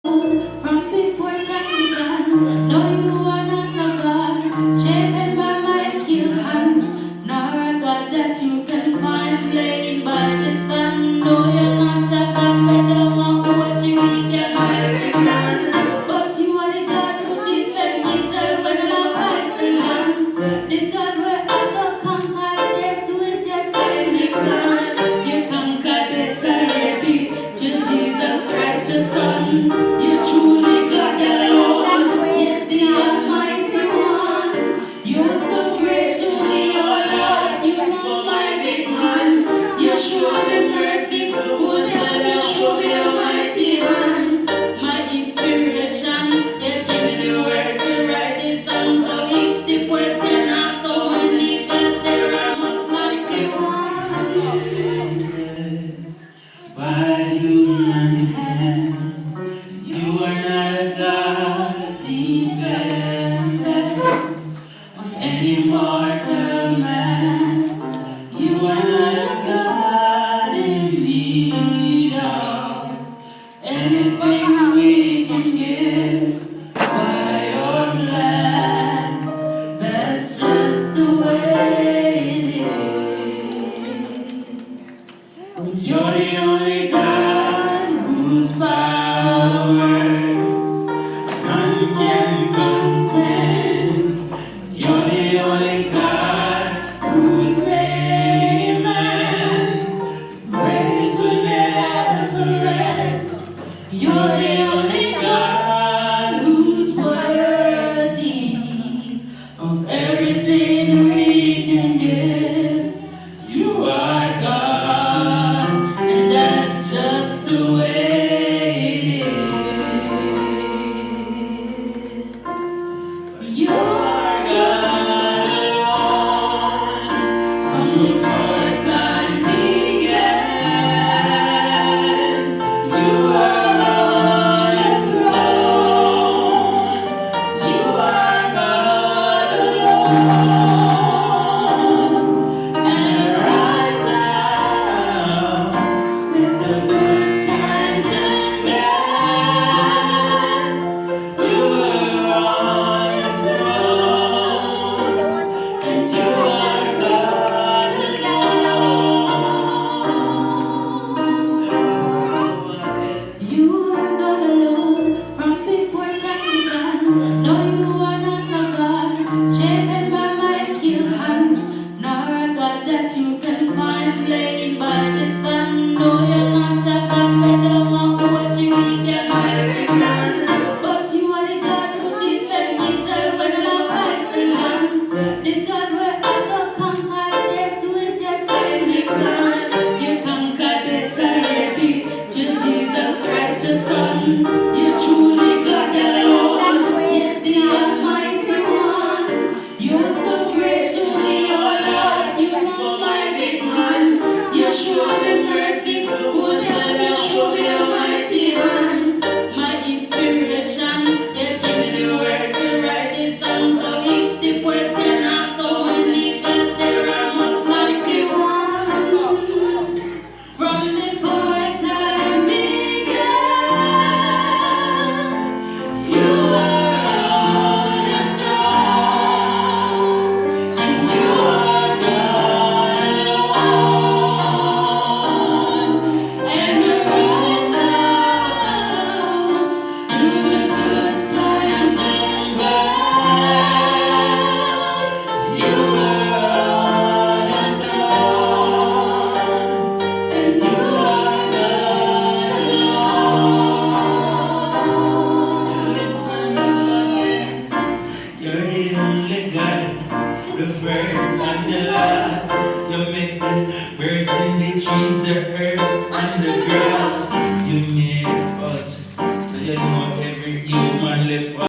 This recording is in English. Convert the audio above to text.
From before time began, no, you are not a God, shapen by my skill hand, nor a God that you can find laying by the sun. No, you're not a God, but don't want what you can make it grand. But you are the God who defend himself when I'm fighting man. The God where I go conquer death with your tiny plan. You conquered death already to Jesus Christ the Son. You truly got the Lord, yes, the Almighty One. You're so great to me, oh Lord, you know my big man. You show me mercy, who tell you show me a mighty hand. My inspiration, you give me the words to write this song. So if the question not so only, cause there are much like you. By human hands, you are not a God dependent on any mortal man. You are not a God in need of anything we can give by your plan. That's just the way it is. You're the only God whose powers none can contend. You're the only God whose name and praise will never end. You're the only God who's worthy of everything we can give. You are God, and that's just the way it is. You are God alone, from before time began. You are on the throne. You are God alone. And right now, with the good times and bad, you are on the throne. And you are God alone. You are God alone, from before time began. No, you are not a God, shapen by my skill hand, nor a God that you can find laying by the sun. No, you're not a God, but don't want what you can make it grand. But you are the God who defend himself when I'm fighting man. The God where I go conquer death with your tiny plan. You conquered death already to Jesus Christ the Son. You truly got the Lord, yes, the Almighty One. You're so great to me, oh Lord, you know my big man. You show me mercy, who tell you show me a mighty hand. My inspiration, you give me the words to write this song. So if the question not so only, cause there are much like you. From before time began, you are on the throne, and you are God alone. And right now, through the good times and bad, you are on the throne, and you are God alone. Listen, you're the only God, the first and the last. You make the birds and the trees, the herbs and the grass. You made us, so you know